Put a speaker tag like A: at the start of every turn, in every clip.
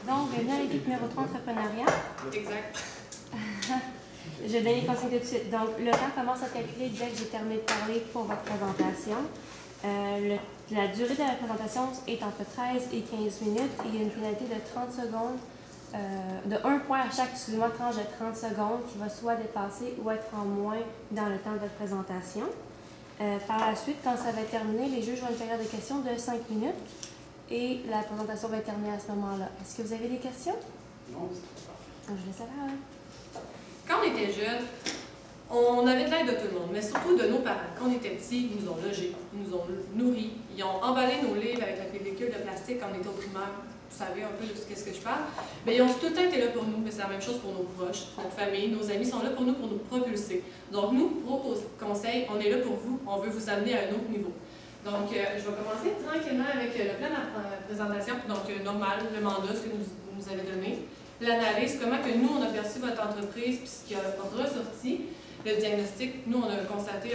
A: Donc, bienvenue à l'équipe numéro 3 entrepreneuriat.
B: Exact.
A: Je vais donner les conseils tout de suite. Donc, le temps commence à calculer dès que j'ai terminé de parler pour votre présentation. La durée de la présentation est entre 13 et 15 minutes et il y a une pénalité de 30 secondes, de 1 point à chaque, tranche de 30 secondes qui va soit dépasser ou être en moins dans le temps de votre présentation. Par la suite, quand ça va être terminé, les juges vont une période de questions de 5 minutes et la présentation va être terminée à ce moment-là. Est-ce que vous avez des questions?
C: Non, c'est pas parfait.
A: Donc, je laisse ça là.
B: Quand on était jeunes, on avait de l'aide de tout le monde, mais surtout de nos parents. Quand on était petits, ils nous ont logés, ils nous ont nourris, ils ont emballé nos livres avec la pellicule de plastique quand on était au primaire. Vous savez un peu de ce que je parle. Mais ils ont tout le temps été là pour nous, mais c'est la même chose pour nos proches, notre famille, nos amis sont là pour nous propulser. Donc nous, pro conseil, on est là pour vous, on veut vous amener à un autre niveau. Donc je vais commencer tranquillement avec le plan de présentation, donc normal, le mandat, ce que vous nous avez donné. L'analyse, comment que nous, on a perçu votre entreprise, puis ce qui a ressorti. Le diagnostic, nous, on a constaté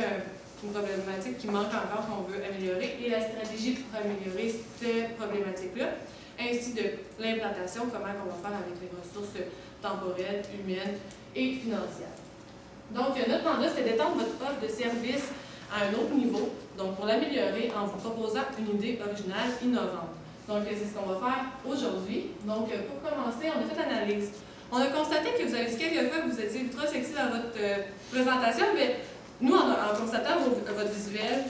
B: une problématique qui manque encore, qu'on veut améliorer, et la stratégie pour améliorer cette problématique-là, ainsi de l'implantation, comment on va faire avec les ressources temporelles, humaines et financières. Donc, notre mandat, c'est d'étendre votre offre de service à un autre niveau, donc pour l'améliorer en vous proposant une idée originale, innovante. Donc, c'est ce qu'on va faire aujourd'hui. Donc, pour commencer, on a fait l'analyse. On a constaté que vous avez dit quelquefois que vous étiez ultra sexy dans votre présentation, mais nous, en constatant votre visuel,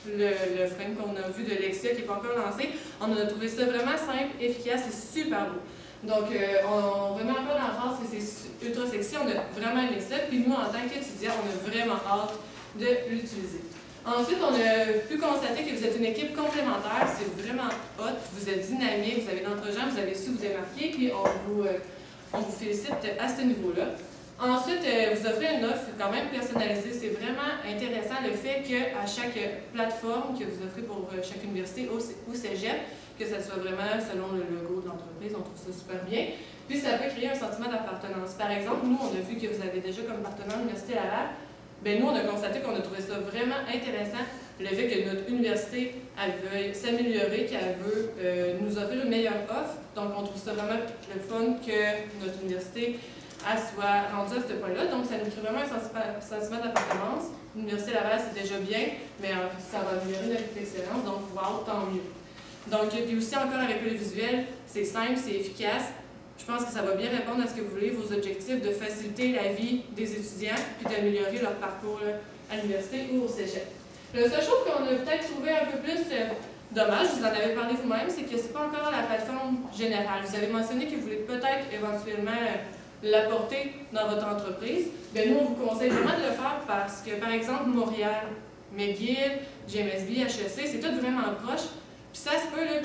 B: le frame qu'on a vu de Lexia qui n'est pas encore lancé, on a trouvé ça vraiment simple, efficace et super beau. Donc, on remet encore l'emphase que c'est ultra sexy, on a vraiment aimé ça, puis nous, en tant qu'étudiants, on a vraiment hâte de l'utiliser. Ensuite, on a pu constater que vous êtes une équipe complémentaire, c'est vraiment hot, vous êtes dynamique, vous avez d'entre-gens, vous avez su vous démarquer, puis on vous félicite à ce niveau-là. Ensuite, vous offrez une offre quand même personnalisée. C'est vraiment intéressant le fait qu'à chaque plateforme que vous offrez pour chaque université ou cégep, que ça soit vraiment selon le logo de l'entreprise, on trouve ça super bien. Puis ça peut créer un sentiment d'appartenance. Par exemple, nous, on a vu que vous avez déjà comme partenaire l'Université Laval. Bien, nous, on a constaté qu'on a trouvé ça vraiment intéressant, le fait que notre université, elle veuille s'améliorer, qu'elle veut nous offrir une meilleure offre. Donc, on trouve ça vraiment le fun que notre université soit rendue à ce point-là. Donc, ça nous crée vraiment un sentiment d'appartenance. L'Université Laval, c'est déjà bien, mais ça va améliorer notre excellence, donc, wow, tant mieux. Donc, puis aussi, encore avec le visuel, c'est simple, c'est efficace. Je pense que ça va bien répondre à ce que vous voulez, vos objectifs de faciliter la vie des étudiants puis d'améliorer leur parcours là, à l'université ou au cégep. La seule chose qu'on a peut-être trouvé un peu plus dommage, vous en avez parlé vous-même, c'est que ce n'est pas encore la plateforme générale. Vous avez mentionné que vous voulez peut-être éventuellement l'apporter dans votre entreprise. Bien, nous, on vous conseille vraiment de le faire parce que, par exemple, Montréal, McGill, GMSB, HEC, c'est tout vraiment proche. Puis ça se peut là,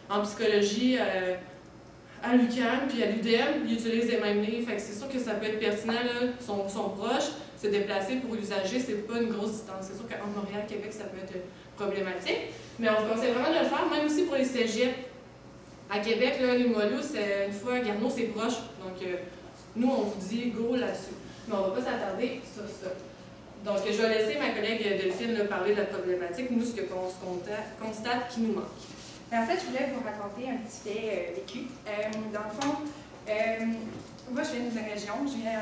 B: qu'en psychologie, à l'UQAM puis à l'UDM, ils utilisent les mêmes livres. Fait que c'est sûr que ça peut être pertinent, là, sont proches, se déplacer pour l'usager, c'est pas une grosse distance. C'est sûr qu'entre Montréal et Québec, ça peut être problématique. Mais on vous conseille vraiment de le faire, même aussi pour les cégeps. À Québec, là, les Moilous, une fois, Garneau, c'est proche. Donc, nous, on vous dit go là-dessus. Mais on ne va pas s'attarder sur ça. Donc, je vais laisser ma collègue Delphine là, parler de la problématique, nous, ce qu'on constate qui nous manque.
D: En fait, je voulais vous raconter un petit fait vécu. Dans le fond, moi, je viens d'une région, je viens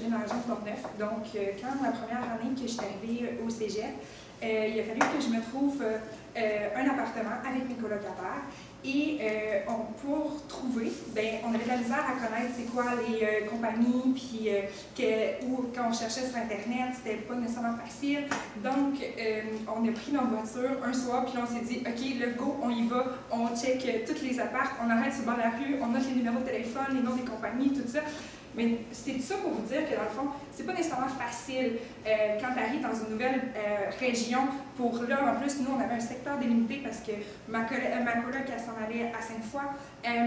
D: de la région de Portneuf. Donc, quand la première année que je suis arrivée au cégep, il a fallu que je me trouve un appartement avec mes colocataires. Et pour trouver, ben, on avait de la misère à connaître c'est quoi les compagnies, puis quand on cherchait sur Internet, c'était pas nécessairement facile. Donc, on a pris notre voiture un soir, puis on s'est dit, OK, le go, on y va, on check toutes les apparts, on arrête sur le bord de la rue, on note les numéros de téléphone, les noms des compagnies, tout ça. Mais c'est tout ça pour vous dire que dans le fond, c'est pas nécessairement facile quand tu arrives dans une nouvelle région. Pour là, en plus, nous, on avait un secteur délimité parce que ma coloc, elle s'en allait à Sainte-Foy,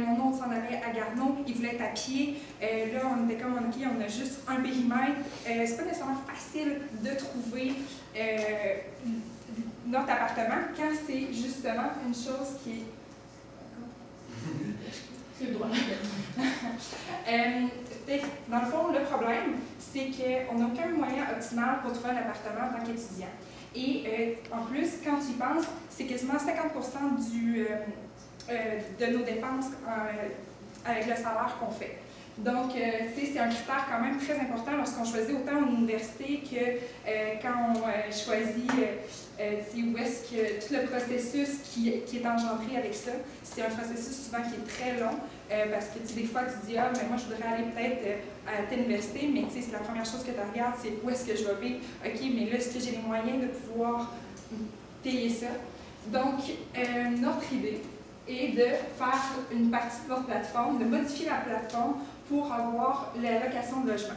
D: mon autre s'en allait à Garneau, il voulait être à pied. Là, on était comme, OK, on a juste un périmètre. C'est pas nécessairement facile de trouver notre appartement quand c'est justement une chose qui est...
B: C'est le droit.
D: Dans le fond, le problème, c'est qu'on n'a aucun moyen optimal pour trouver un appartement en tant qu'étudiant. Et en plus, quand tu y penses, c'est quasiment 50% de nos dépenses avec le salaire qu'on fait. Donc, c'est un critère quand même très important lorsqu'on choisit autant en université que quand on choisit où est-ce que tout le processus qui est engendré avec ça. C'est un processus souvent qui est très long parce que des fois tu dis « Ah, mais moi je voudrais aller peut-être à telle université », mais c'est la première chose que tu regardes, c'est où est-ce que je vais vivre. OK, mais là, est-ce que j'ai les moyens de pouvoir payer ça? Donc, notre idée est de faire une partie de notre plateforme, de modifier la plateforme pour avoir la location de logement.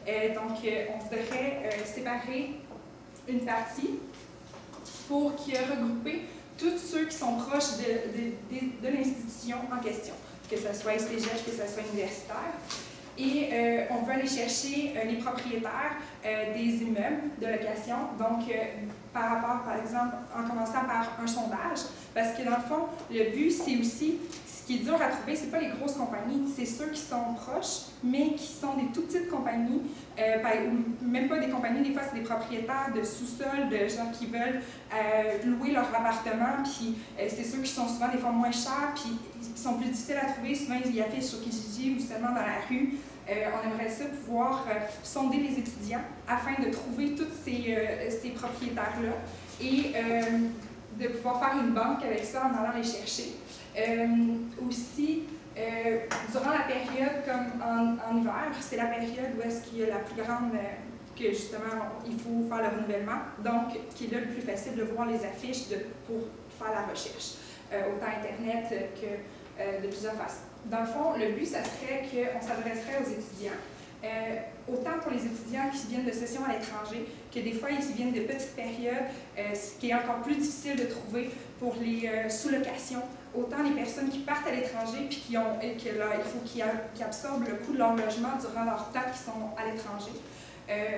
D: Donc, on voudrait séparer une partie pour qui regrouper tous ceux qui sont proches de l'institution en question, que ce soit cégep, que ce soit universitaire. Et on veut aller chercher les propriétaires des immeubles de location, donc par rapport, par exemple, en commençant par un sondage, parce que dans le fond, le but, c'est aussi, ce qui est dur à trouver, c'est pas les grosses compagnies, c'est ceux qui sont proches, mais qui sont des tout petites compagnies, même pas des compagnies, des fois c'est des propriétaires de sous-sol, de gens qui veulent louer leur appartement, puis c'est ceux qui sont souvent des fois moins chers, puis qui sont plus difficiles à trouver, souvent ils y affichent sur Kijiji ou seulement dans la rue. On aimerait ça pouvoir sonder les étudiants afin de trouver tous ces propriétaires-là et de pouvoir faire une banque avec ça en allant les chercher. Aussi, durant la période comme en hiver, c'est la période où est-ce qu'il y a la plus grande, que justement il faut faire le renouvellement, donc qui est là le plus facile de voir les affiches pour faire la recherche, autant Internet que de plusieurs façons. Dans le fond, le but, ça serait qu'on s'adresserait aux étudiants, autant pour les étudiants qui viennent de sessions à l'étranger, que des fois, ils viennent de petites périodes, ce qui est encore plus difficile de trouver pour les sous-locations, autant les personnes qui partent à l'étranger puis il faut qu'ils absorbent le coût de leur logement durant leur temps qu'ils sont à l'étranger.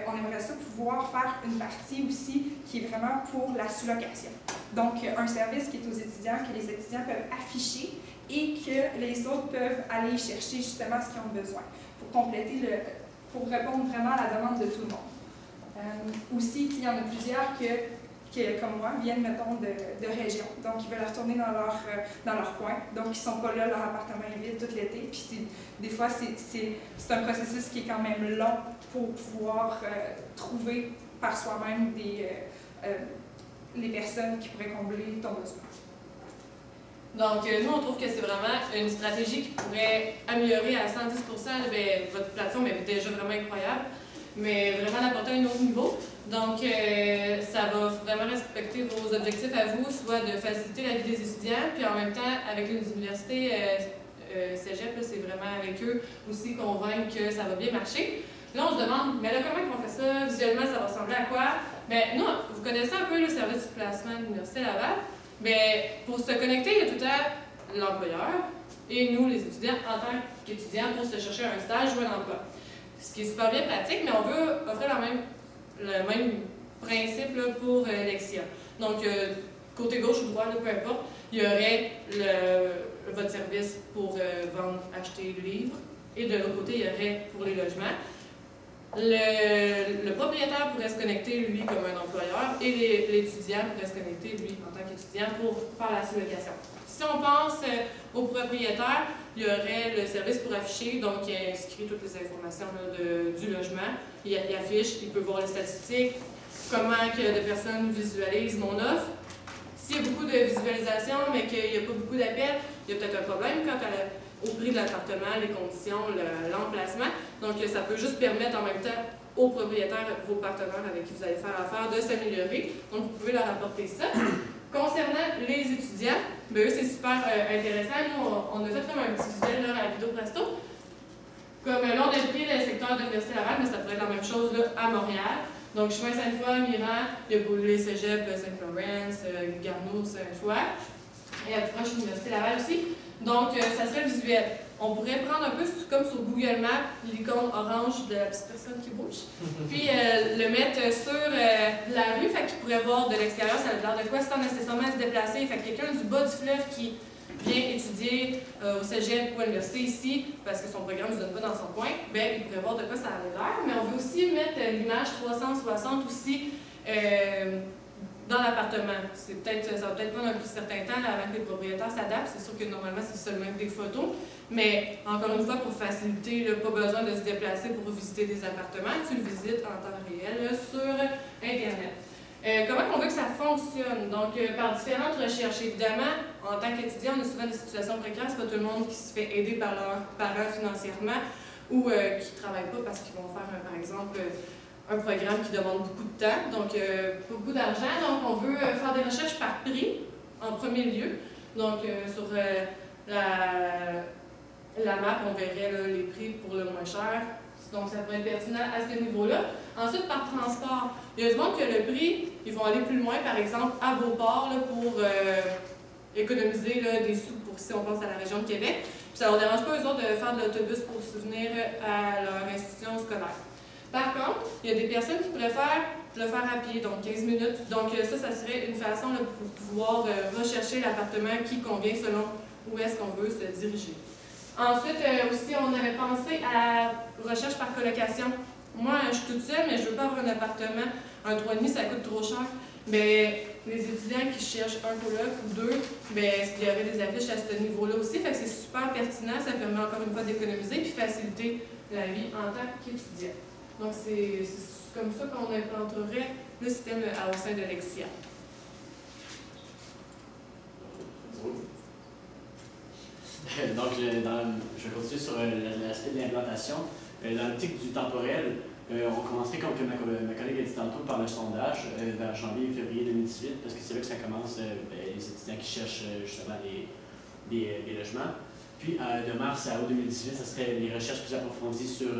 D: On aimerait ça pouvoir faire une partie aussi qui est vraiment pour la sous-location. Donc, un service qui est aux étudiants, que les étudiants peuvent afficher et que les autres peuvent aller chercher justement ce qu'ils ont besoin pour répondre vraiment à la demande de tout le monde. Aussi, il y en a plusieurs qui, comme moi, viennent, mettons, de région. Donc, ils veulent retourner dans leur coin. Donc, ils ne sont pas là, leur appartement est vide tout l'été. Puis, des fois, c'est un processus qui est quand même long pour pouvoir trouver par soi-même les personnes qui pourraient combler ton besoin.
B: Donc, nous, on trouve que c'est vraiment une stratégie qui pourrait améliorer à 110% votre plateforme est déjà vraiment incroyable, mais vraiment l'apporter à un autre niveau. Donc, ça va vraiment respecter vos objectifs à vous, soit de faciliter la vie des étudiants, puis en même temps, avec les universités, cégep, c'est vraiment avec eux aussi convaincre que ça va bien marcher. Là, on se demande, mais là, comment on fait ça? Visuellement, ça va ressembler à quoi? Bien, nous, vous connaissez un peu le service du placement de l'Université Laval. Mais pour se connecter, il y a tout le temps l'employeur et nous, les étudiants, en tant qu'étudiants, pour se chercher un stage ou un emploi. Ce qui est super bien pratique, mais on veut offrir le même principe là, pour Lexia. Donc, côté gauche ou droit, là, peu importe, il y aurait votre service pour vendre, acheter le livre. Et de l'autre côté, il y aurait pour les logements. Le propriétaire pourrait se connecter, lui, comme un employeur, et l'étudiant pourrait se connecter, lui, en tant qu'étudiant, pour faire la sous-location. Si on pense au propriétaire, il y aurait le service pour afficher, donc il inscrit toutes les informations là, du logement, il affiche, il peut voir les statistiques, comment que de personnes visualisent mon offre. S'il y a beaucoup de visualisation, mais qu'il n'y a pas beaucoup d'appels, il y a peut-être un problème quant au prix de l'appartement, les conditions, l'emplacement. Donc, ça peut juste permettre en même temps aux propriétaires, vos partenaires avec qui vous allez faire affaire, de s'améliorer. Donc, vous pouvez leur apporter ça. Concernant les étudiants, eux, c'est super intéressant. Nous, on a fait comme un petit visuel là, à la vidéo presto. Comme là, on a pris le secteur de l'Université Laval, mais ça pourrait être la même chose là, à Montréal. Donc, chemin Sainte-Foy, Miran, il y a les cégep, Saint-Laurent, Garneau, Sainte-Foy. Et à proche de l'Université Laval aussi. Donc, ça serait le visuel. On pourrait prendre un peu comme sur Google Maps, l'icône orange de la petite personne qui bouge, puis le mettre sur la rue, fait qu'il pourrait voir de l'extérieur, ça a l'air de quoi, sans nécessairement se déplacer. Fait que quelqu'un du bas du fleuve qui vient étudier au cégep ou à l'université ici, parce que son programme ne se donne pas dans son coin, bien, il pourrait voir de quoi ça a l'air. Mais on veut aussi mettre l'image 360 aussi dans l'appartement. Ça va peut-être prendre un certain temps là, avant que les propriétaires s'adaptent. C'est sûr que normalement, c'est seulement des photos. Mais encore une fois, pour faciliter, là, pas besoin de se déplacer pour visiter des appartements. Tu le visites en temps réel là, sur Internet. Comment on veut que ça fonctionne? Donc, par différentes recherches. Évidemment, en tant qu'étudiant, on a souvent des situations précaires. C'est pas tout le monde qui se fait aider par leurs parents financièrement ou qui ne travaillent pas parce qu'ils vont faire, par exemple, un programme qui demande beaucoup de temps, donc beaucoup d'argent. Donc, on veut faire des recherches par prix, en premier lieu. Donc, sur la map, on verrait là, les prix pour le moins cher. Donc, ça pourrait être pertinent à ce niveau-là. Ensuite, par transport, il y a du monde que le prix, ils vont aller plus loin, par exemple, à Beauport, là, pour économiser là, des sous pour si on pense à la région de Québec. Puis ça ne leur dérange pas, eux autres, de faire de l'autobus pour se venir à leur institution scolaire. Par contre, il y a des personnes qui préfèrent le faire à pied, donc 15 minutes. Donc ça serait une façon là, pour pouvoir rechercher l'appartement qui convient selon où est-ce qu'on veut se diriger. Ensuite, aussi, on avait pensé à la recherche par colocation. Moi, je suis toute seule, mais je ne veux pas avoir un appartement. Un 3,5, ça coûte trop cher. Mais les étudiants qui cherchent un coloc ou deux, bien, il y aurait des affiches à ce niveau-là aussi. Fait que c'est super pertinent, ça permet encore une fois d'économiser et faciliter la vie en tant qu'étudiant. Donc, c'est comme ça qu'on implanterait le système au sein de Lexia.
E: Donc, je vais continuer sur l'aspect de l'implantation. Dans l'optique du temporel, on commencerait, comme ma collègue a dit tantôt, par le sondage vers janvier et février 2018, parce que c'est là que ça commence, les étudiants qui cherchent justement des logements. Puis, de mars à août 2018, ça serait les recherches plus approfondies sur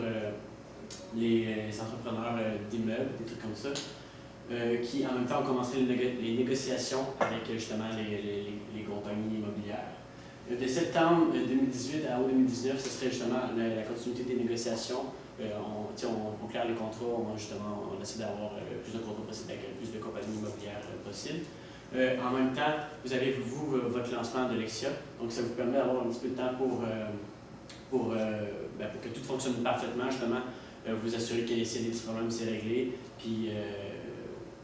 E: les entrepreneurs d'immeubles, des trucs comme ça, qui en même temps ont commencé les négociations avec justement les compagnies immobilières. De septembre 2018 à août 2019, ce serait justement la continuité des négociations. On claire les contrats, on essaie d'avoir plus de contrats possibles avec plus de compagnies immobilières possibles. En même temps, vous avez, votre lancement de Lexia, donc ça vous permet d'avoir un petit peu de temps pour que tout fonctionne parfaitement, justement, vous assurer qu'il y a des petits problèmes, c'est réglé, puis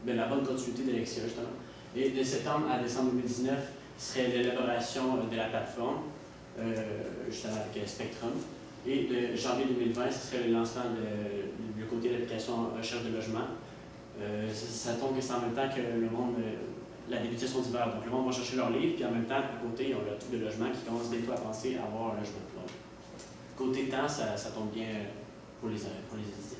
E: la bonne continuité de Lexia, justement. Et de septembre à décembre 2019, serait l'élaboration de la plateforme, justement avec Spectrum. Et de janvier 2020, ce serait le lancement du côté de l'application recherche de logement. Ça tombe que c'est en même temps que le monde, la débutation d'hiver. Donc le monde va chercher leur livre, puis en même temps, à côté, ils ont le truc de logement qui commence bientôt à penser à avoir un logement. Donc, côté temps, ça tombe bien pour les étudiants.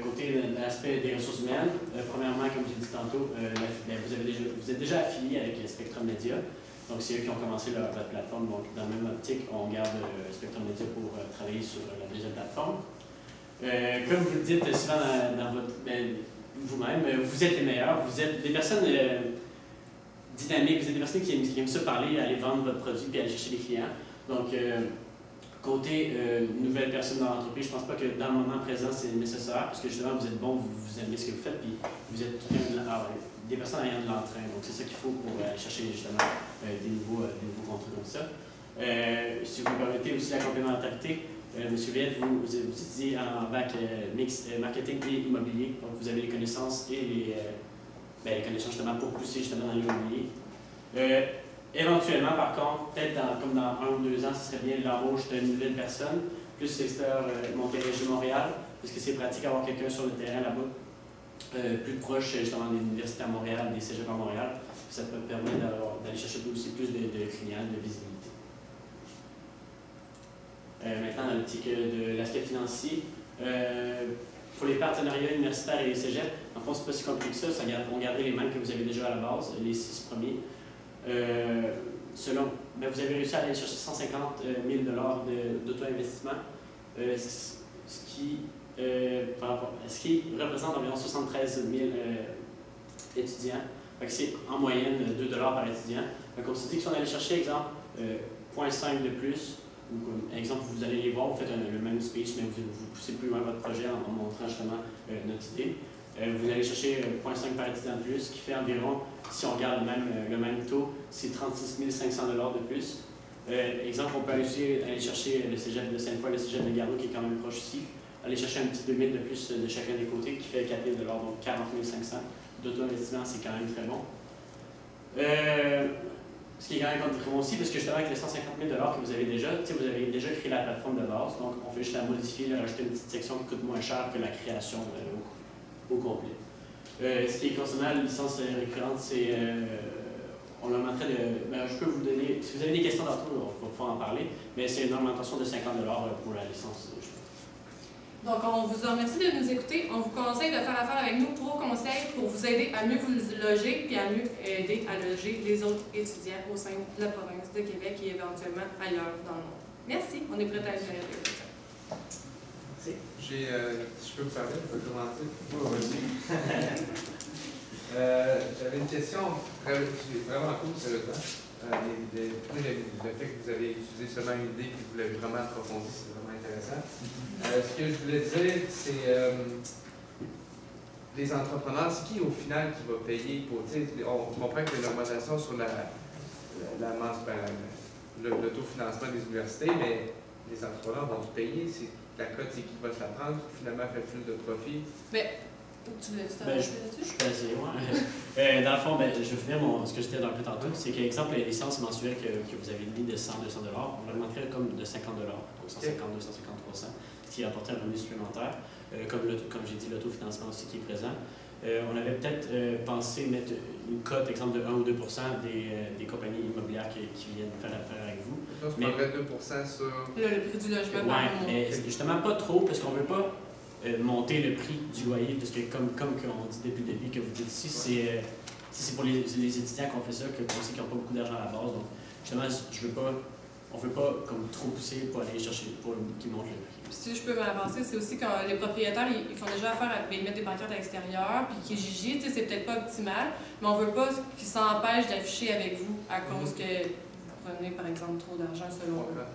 E: Côté de l'aspect des ressources humaines, premièrement, comme j'ai dit tantôt, vous êtes déjà affilié avec Spectrum Media. Donc, c'est eux qui ont commencé leur plateforme. Donc, dans la même optique, on garde Spectrum Media pour travailler sur la deuxième plateforme. Comme vous le dites souvent dans votre vous-même, vous êtes les meilleurs. Vous êtes des personnes dynamiques, vous êtes des personnes qui aiment ça parler, aller vendre votre produit et aller chercher des clients. Donc, côté nouvelles personnes dans l'entreprise, je ne pense pas que dans le moment présent, c'est nécessaire, parce que justement, vous êtes bon, vous aimez ce que vous faites, puis vous êtes des personnes ayant de l'entrain. Donc, c'est ça qu'il faut pour aller chercher justement des nouveaux contrats comme ça. Si vous me permettez aussi la complémentarité, M. Viette, vous étudiez en bac mix marketing et immobilier, donc vous avez les connaissances et les connaissances justement pour pousser justement dans l'immobilier. Éventuellement, par contre, peut-être comme dans 1 ou 2 ans, ce serait bien l'embauche d'une nouvelle personne, plus secteur Montérégie-Montréal, parce que c'est pratique d'avoir quelqu'un sur le terrain là-bas, plus proche justement des universités à Montréal, des cégeps à Montréal. Ça peut permettre d'aller chercher aussi plus de clients, de visibilité. Maintenant, dans l'optique de l'aspect financier, pour les partenariats universitaires et les cégeps, en fond, c'est pas si compliqué que ça. On garderait les mêmes que vous avez déjà à la base, les 6 premiers. Vous avez réussi à aller chercher 150 000 $ d'auto-investissement, ce qui représente environ 73 000 étudiants. C'est en moyenne 2 $ par étudiant. Donc, on s'est dit que si on allait chercher, exemple, 0,5 de plus, ou comme exemple, vous allez les voir, vous faites le même speech, mais vous poussez plus loin votre projet en montrant justement notre idée. Vous allez chercher 0,5 par étudiant de plus, ce qui fait environ, si on regarde le même taux, c'est 36 500 $ de plus. Exemple, on peut aussi aller chercher le cégep de Sainte-Foy, le cégep de Garneau qui est quand même proche ici. aller chercher un petit 2000 de plus de chacun des côtés, qui fait 4000 $, donc 40 500 d'auto-investissement, c'est quand même très bon. Ce qui est quand même très bon aussi, parce que justement, avec les 150 000 $ que vous avez déjà, vous avez déjà créé la plateforme de base, donc on fait juste la modifier, rajouter une petite section qui coûte moins cher que la création au complet. Ce qui est concernant la licence récurrente, c'est. On l'augmenterait de. Ben, je peux vous donner. Si vous avez des questions d'entre on va pouvoir en parler, mais c'est une augmentation de 50 $ pour la licence.
B: Donc, on vous remercie de nous écouter. On vous conseille de faire affaire avec nous pour conseils pour vous aider à mieux vous loger et à mieux aider à loger les autres étudiants au sein de la province de Québec et éventuellement ailleurs dans le monde. Merci. On est prêts à vous aider.
F: Si je peux vous parler, je peux commencer. J'avais une question vraiment cool, sérieusement. Le fait que vous avez utilisé seulement une idée et que vous l'avez vraiment approfondi, c'est vraiment intéressant. Ce que je voulais dire, c'est les entrepreneurs, c'est qui au final qui va payer pour. On comprend que l'augmentation sur l'autofinancement des universités, mais les entrepreneurs vont payer. La cote, c'est qui va se la prendre, qui finalement fait plus de profit.
B: Mais, tu voulais
E: je peux essayer, ouais. Dans le fond, je vais finir ce que je disais dans le peu tantôt, c'est qu'exemple, les licences mensuelles que vous avez mis de 100 $, 200 $, on l'augmenterait comme de 50 $, donc 150, 250, 300, ce qui apporterait un revenu supplémentaire, comme j'ai dit, l'autofinancement aussi qui est présent. On avait peut-être pensé mettre une cote, exemple, de 1 ou 2 % des compagnies immobilières qui viennent faire affaire avec vous.
F: Ça, je prendrais 2 % sur.
B: Le prix du logement
E: par mois. Mais justement, pas trop, parce qu'on ne veut pas monter le prix du loyer, parce que comme on dit depuis le début, que vous dites ici, c'est pour les étudiants qu'on fait ça, qu'on sait qu'ils n'ont pas beaucoup d'argent à la base. Donc, justement, on ne veut pas comme trop pousser pour aller chercher, pour qu'ils montent le prix.
B: Si je peux m'avancer, c'est aussi quand les propriétaires, ils font déjà affaire à mettre des pancartes à l'extérieur, puis qu'ils gigent, c'est peut-être pas optimal, mais on veut pas qu'ils s'empêchent d'afficher avec vous à cause que vous prenez, par exemple, trop d'argent selon eux.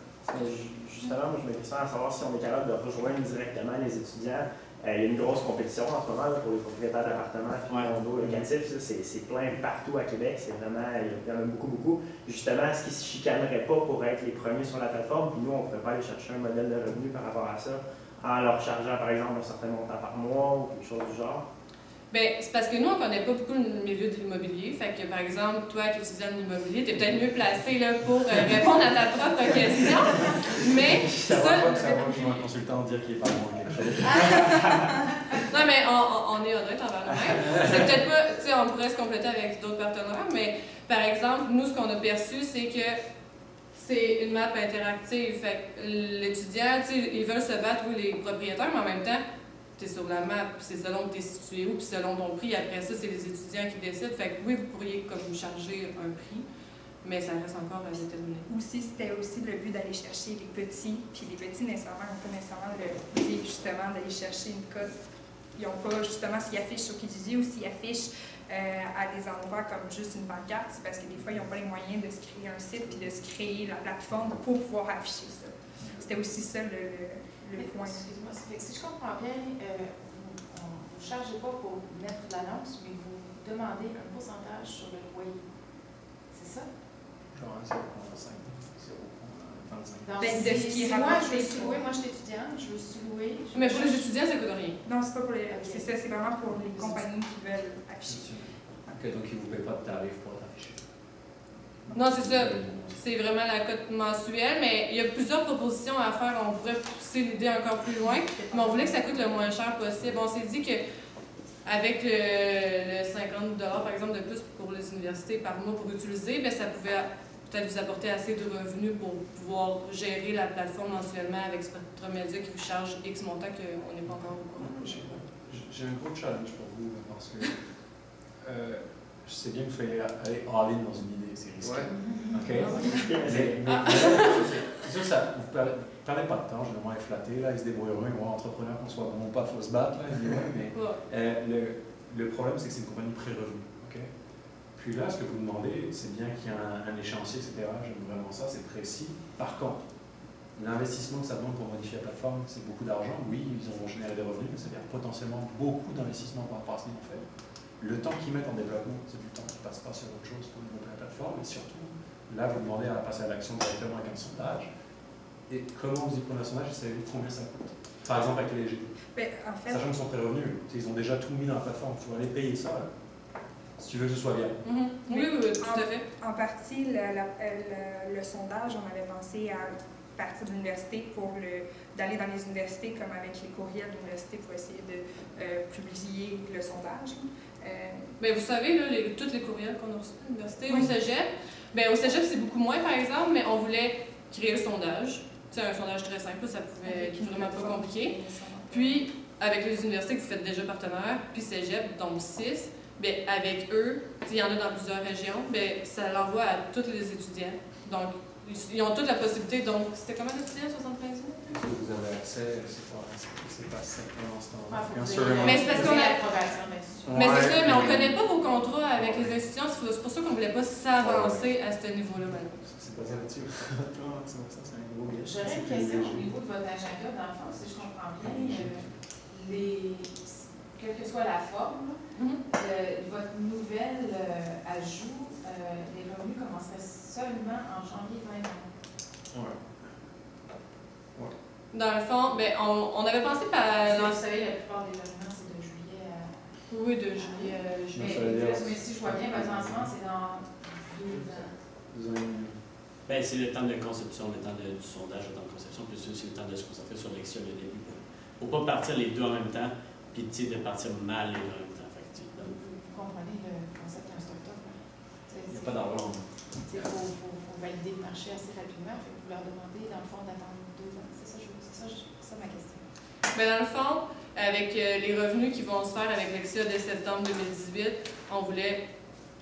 G: Justement, moi, je me question à savoir si on est capable de rejoindre directement les étudiants. Il y a une grosse compétition en ce moment là, pour les propriétaires d'appartements, condos locatifs. C'est plein partout à Québec. C'est vraiment, il y en a beaucoup. Justement, est-ce qu'ils ne se chicaneraient pas pour être les premiers sur la plateforme? Puis nous, on ne pourrait pas aller chercher un modèle de revenu par rapport à ça en leur chargeant, par exemple, un certain montant par mois ou quelque chose du genre?
B: Bien, c'est parce que nous, on ne connaît pas beaucoup le milieu de l'immobilier. Fait que, par exemple, toi qui étudies en immobilier, tu es peut-être mieux placé là, pour répondre à ta propre question. Mais
H: ça va un consultant dire qu'il est pas bon quelque chose.
B: Non, mais on est honnête envers nous-mêmes. C'est peut-être pas, tu sais, on pourrait se compléter avec d'autres partenaires, mais par exemple, nous, ce qu'on a perçu, c'est que c'est une map interactive. Fait que l'étudiant, tu sais, ils veulent se battre, oui, les propriétaires, mais en même temps, tu es sur la map, c'est selon que tu es situé où, puis selon ton prix. Après ça, c'est les étudiants qui décident. Fait que oui, vous pourriez comme charger un prix, mais ça reste encore à déterminer.
D: C'était aussi le but d'aller chercher les petits, puis les petits nécessairement n'ont pas nécessairement le but justement d'aller chercher une cote. Ils n'ont pas justement s'ils affichent sur Kijiji ou s'ils affichent à des endroits comme juste une pancarte, c'est parce que des fois, ils n'ont pas les moyens de se créer un site puis de se créer la plateforme pour pouvoir afficher ça. C'était aussi ça le point.
C: Excuse-moi, si je comprends bien, vous ne chargez pas pour mettre l'annonce, mais vous demandez un pourcentage sur le loyer. C'est ça?
H: Genre 0,5, 0,25.
D: Ben, de ce qui est
C: moi, je
D: rapporté,
C: veux louer, moi je suis étudiante, je veux louer.
B: Mais pour les étudiants, ça coûte rien.
D: Non, c'est pas pour les. C'est ça, c'est vraiment pour les compagnies qui veulent afficher.
H: Ok, donc ils ne vous payent pas de tarif pour l'afficher.
B: Non, c'est ça. C'est vraiment la cote mensuelle, mais il y a plusieurs propositions à faire. On pourrait pousser l'idée encore plus loin, mais on voulait que ça coûte le moins cher possible. On s'est dit que avec le 50 $, par exemple, de plus pour les universités par mois pour utiliser, bien, ça pouvait peut-être vous apporter assez de revenus pour pouvoir gérer la plateforme mensuellement avec Spectromédia qui vous charge X montant qu'on n'est pas encore au courant.
H: J'ai un gros challenge pour vous, parce que je sais bien que vous soyez aller all-in dans une idée, c'est risqué.
F: Ouais.
H: OK? C'est sûr que ça vous perdez pas de temps, généralement, est flatté, là, ils se débrouilleront, ils vont entrepreneur qu'on soit vraiment pas, il faut se battre, là, mais le problème, c'est que c'est une compagnie pré-revenu. OK? Puis là, ce que vous demandez, c'est bien qu'il y ait un échéancier, etc. J'aime vraiment ça, c'est précis. Par contre, l'investissement que ça demande pour modifier la plateforme, c'est beaucoup d'argent. Oui, ils vont générer des revenus, mais c'est-à-dire potentiellement beaucoup d'investissements par rapport à ce qu'ils ont fait. Le temps qu'ils mettent en développement, c'est du temps qui ne passe pas sur autre chose pour développer la plateforme. Et surtout, là, vous demandez à passer à l'action directement avec un sondage. Et comment vous y prenez un sondage et savez-vous combien ça coûte? Par exemple, avec les LG.
D: Ben, en fait,
H: Sachant qu'ils sont pré-revenus, ils ont déjà tout mis dans la plateforme. Il faut aller payer ça, là, si tu veux que ce soit bien.
B: Oui, tout à fait.
D: en partie, le sondage, on avait pensé à partir de l'université d'aller dans les universités, comme avec les courriels de l'université, pour essayer de publier le sondage.
B: Ben, vous savez, là, tous les courriels qu'on a reçus à l'université,
D: Oui.
B: au cégep, ben, au cégep, c'est beaucoup moins, par exemple, mais on voulait créer le sondage. C'est un sondage très simple, ça pouvait être vraiment pas compliqué. Puis, avec les universités que vous faites déjà partenaires, puis cégep, donc 6, ben, avec eux, il y en a dans plusieurs régions, ben, ça l'envoie à tous les étudiants. Donc, ils ont toute la possibilité. Donc, c'était combien d'étudiants, 75 000?
H: Vous avez accès, c'est pas simple en ce temps-là.
C: Faut
H: Bien
C: que
H: sûr,
C: vous ayez
B: Mais c'est parce qu'on a-
C: l'approbation de l'institution.
B: Mais c'est ça, mais on
H: mais-
B: connaît pas vos contrats avec les institutions, c'est pour ça qu'on voulait pas s'avancer à ce niveau-là, malheureusement.
H: C'est pas ça là-dessus. Ça, c'est un gros gars.
C: J'aurais une question au niveau de votre agenda, dans le fond, si je comprends bien, quelle que soit la forme, votre nouvelle ajout, les revenus commenceraient seulement en janvier 2020.
H: Ouais.
B: Dans le fond, ben, on avait pensé par...
C: Vous savez, la plupart des logements, c'est de juillet à...
B: Oui, de juillet.
C: Mais si je vois bien, votre lancement, c'est dans 2 ans.
E: Ben, c'est le temps de conception, le temps du sondage, le temps de conception, puis c'est aussi le temps de se concentrer sur l'exia le début. Faut pas partir les deux en même temps, puis de partir mal les deux en même temps. Fait que,
C: Vous comprenez le concept d'un start-up?
H: Il n'y a pas d'argent.
C: Il faut valider le marché assez rapidement. Fait que vous leur demandez, dans le fond, d'attendre 2 ans. C'est ça ma question.
B: Mais dans le fond, avec les revenus qui vont se faire avec l'exia de septembre 2018, on voulait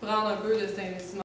B: prendre un peu de cet investissement